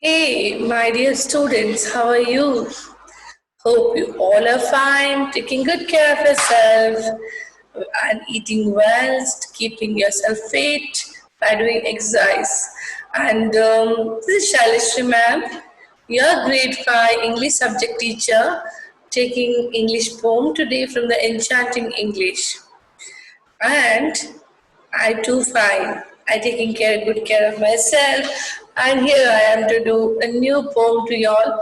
Hey, my dear students, how are you? Hope you all are fine, taking good care of yourself and eating well, keeping yourself fit by doing exercise. And this is Shalishri ma'am, your grade 5 English subject teacher, taking English poem today from the Enchanting English. And I too fine. I taking good care of myself, and here I am to do a new poem to y'all.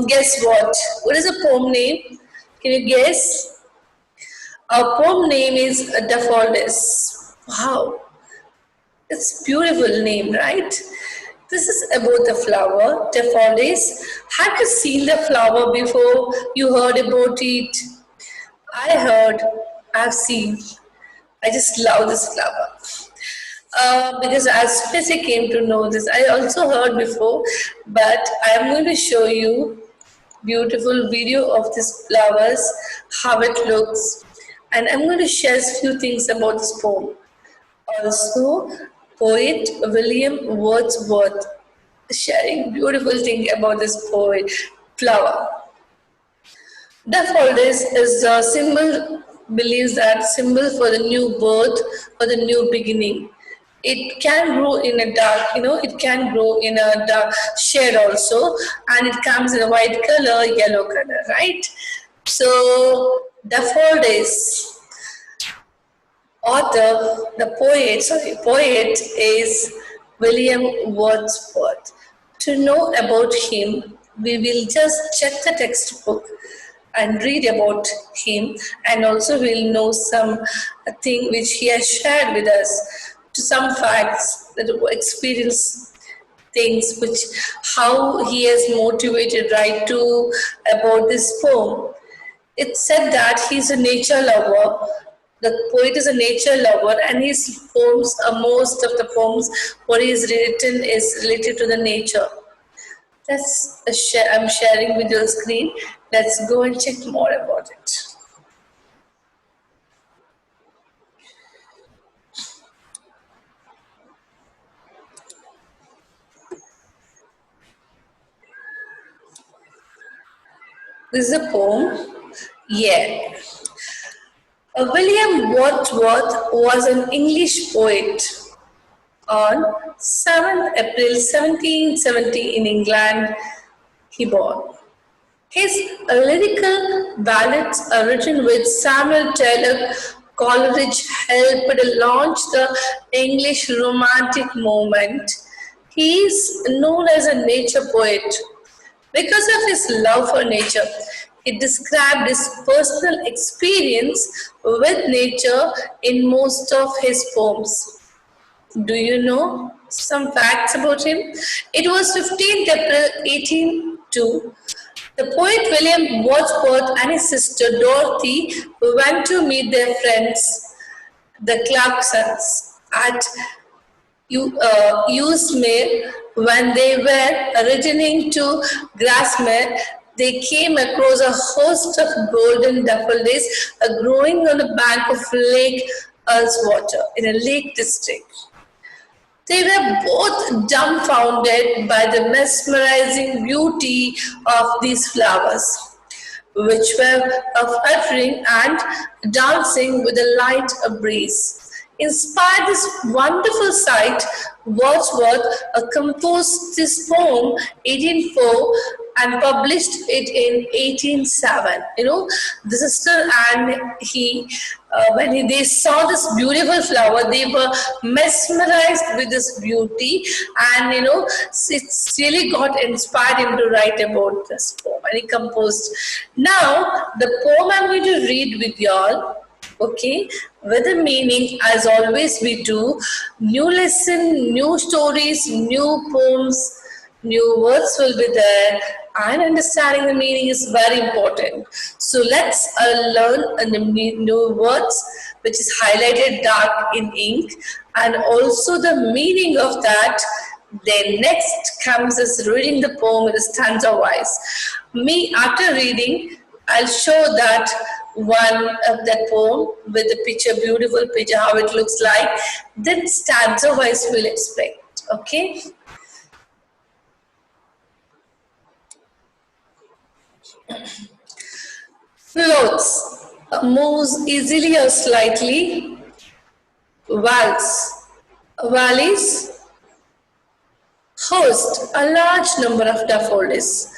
Guess what? What is the poem name? Can you guess? Our poem name is Daffodils. Wow, it's beautiful name, right? This is about the flower, daffodils. Have you seen the flower before? You heard about it? I heard. I've seen. I just love this flower. Because as soon as I came to know this, I also heard before, but I am going to show you beautiful video of these flowers, how it looks, and I'm going to share a few things about this poem. Also, poet William Wordsworth sharing beautiful thing about this poet flower. Daffodils is a symbol, believes that symbol for the new birth, for the new beginning. It can grow in a dark, it can grow in a dark shade also, and it comes in a white color, yellow color, right? So, daffodils, poet is William Wordsworth. To know about him, we will just check the textbook and read about him, and also we'll know some thing which he has shared with us, to some facts that experience things which how he has motivated right to about this poem. It's said that he's a nature lover. The poet is a nature lover, and his poems, most of the poems, what he has written is related to the nature. I'm sharing with your screen. Let's go and check more about it. This is a poem. Yeah. William Wordsworth was an English poet. On 7th April 1770 in England, he born. His lyrical ballads are written with Samuel Taylor Coleridge helped launch the English Romantic movement. He is known as a nature poet. Because of his love for nature, he described his personal experience with nature in most of his poems. Do you know some facts about him? It was 15th April 1802. The poet William Wordsworth and his sister Dorothy went to meet their friends, the Clarksons, at Uxmere. When they were returning to Grasmere, they came across a host of golden daffodils growing on the bank of Lake Ullswater in a lake district. They were both dumbfounded by the mesmerizing beauty of these flowers, which were fluttering and dancing with a light breeze. Inspired this wonderful sight, Wordsworth composed this poem 1804 and published it in 1807. The sister and he, they saw this beautiful flower, they were mesmerized with this beauty, and it really got inspired him to write about this poem, and he composed. Now, the poem I'm going to read with y'all. Okay, with the meaning, as always we do, new lesson, new stories, new poems, new words will be there, and understanding the meaning is very important. So let's learn the new words, which is highlighted dark in ink, and also the meaning of that. Then next comes is reading the poem in a stanza wise. Me, after reading, I'll show that one of that poem with the picture, beautiful picture, how it looks like. Then stanza wise we'll explain. Okay. Floats, moves easily or slightly. Valves, valleys, host a large number of daffodils.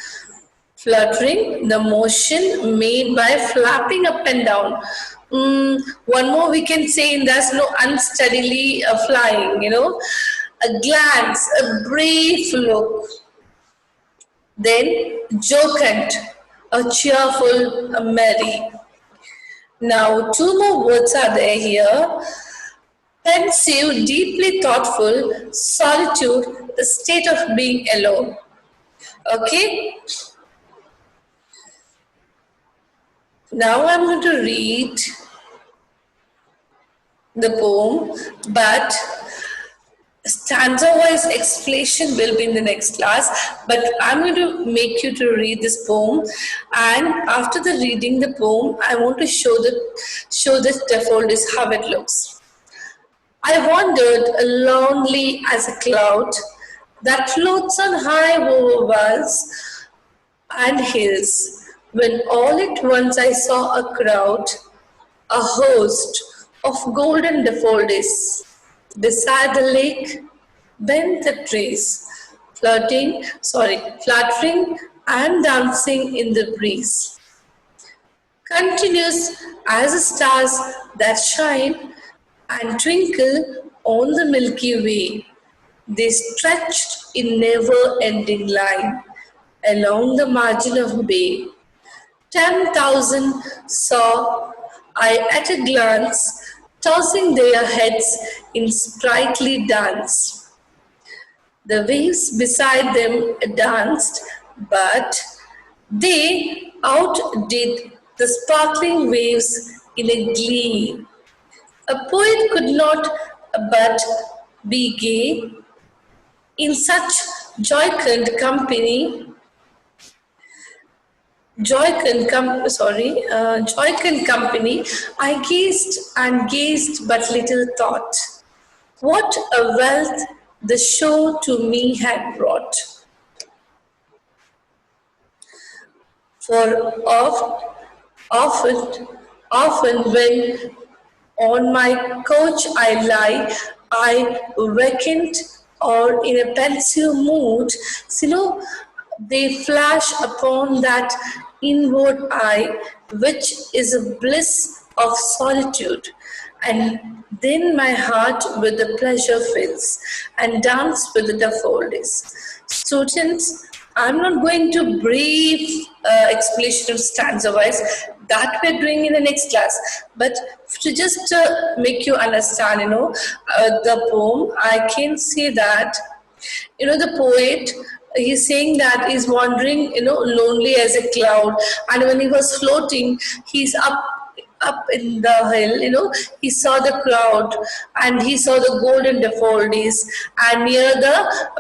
Fluttering, the motion made by flapping up and down. One more we can say in there's no unsteadily flying. A glance, a brief look, then jocund, a cheerful, a merry. Now, two more words are there here. Pensive, deeply thoughtful, solitude, the state of being alone. Okay, now I'm going to read the poem, but stanza-wise explanation will be in the next class. But I'm going to make you to read this poem, and after the reading the poem, I want to show this daffodils how it looks. I wandered lonely as a cloud that floats on high over valleys and hills, when all at once I saw a crowd, a host of golden daffodils. Beside the lake bent the trees, fluttering and dancing in the breeze. Continuous as the stars that shine and twinkle on the Milky Way. They stretched in never-ending line along the margin of bay. 10,000 saw I at a glance, tossing their heads in sprightly dance. The waves beside them danced, but they outdid the sparkling waves in a glee. A poet could not but be gay in such jocund company. Jocund company. I gazed and gazed, but little thought what a wealth the show to me had brought. For often, often when on my couch I lie, I vacant or in a pensive mood, they flash upon that inward eye, which is a bliss of solitude. And then my heart with the pleasure fills and dance with the daffodils. Students, I'm not going to brief explanation of stanza wise. That we're doing in the next class. But to just make you understand, the poem, I can say that, the poet, he's saying that he's wandering, lonely as a cloud. And when he was floating, he's up in the hill, he saw the crowd and he saw the golden daffodils, and near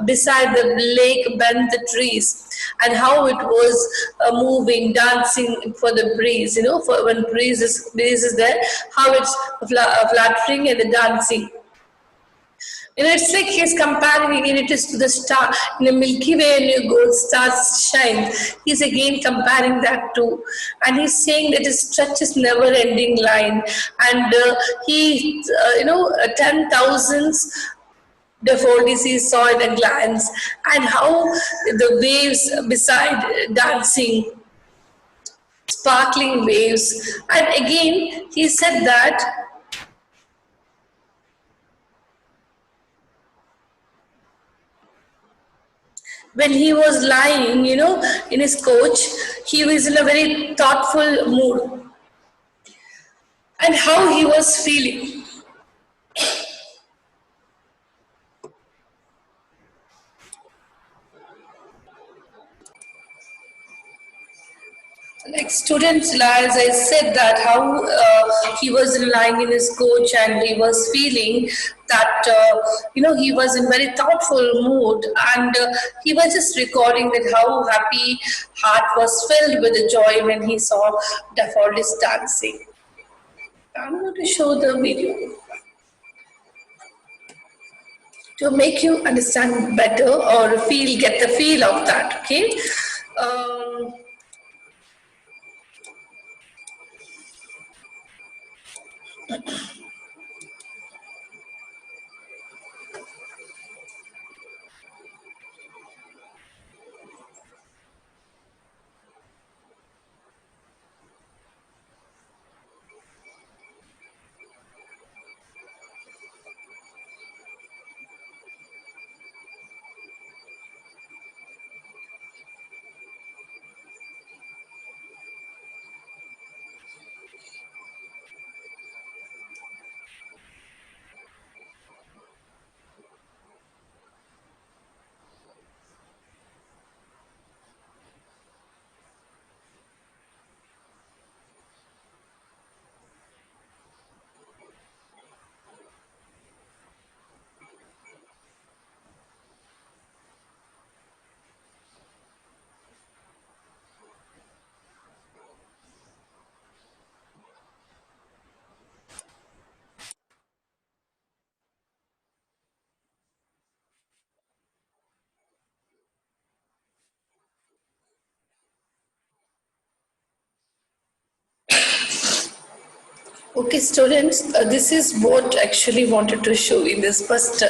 beside the lake bent the trees, and how it was moving, dancing for the breeze, for when breeze is there, how it's fluttering and the dancing. It's like he's comparing it is to the star in the Milky Way, and you go, stars shine. He's again comparing that too, and he's saying that it stretches never-ending line, and 10,000s daffodils he saw in a glance, and how the waves beside dancing, sparkling waves, and again he said that. When he was lying, in his coach, he was in a very thoughtful mood, and how he was feeling. Like students, as I said that how he was lying in his coach and he was feeling that he was in very thoughtful mood, and he was just recording that how happy heart was filled with the joy when he saw daffodils dancing. I'm going to show the video to make you understand better or get the feel of that. Okay. Okay, students, this is what actually wanted to show in this first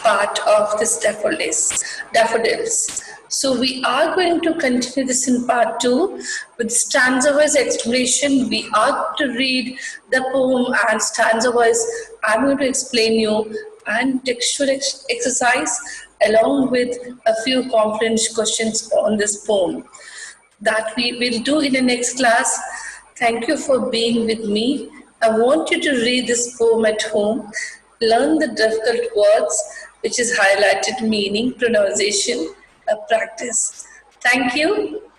part of this daffodils. So we are going to continue this in part 2 with stanza-wise explanation. We are to read the poem and stanza-wise. I'm going to explain you and textual exercise along with a few confidence questions on this poem that we will do in the next class. Thank you for being with me. I want you to read this poem at home, learn the difficult words, which is highlighted meaning, pronunciation, practice. Thank you.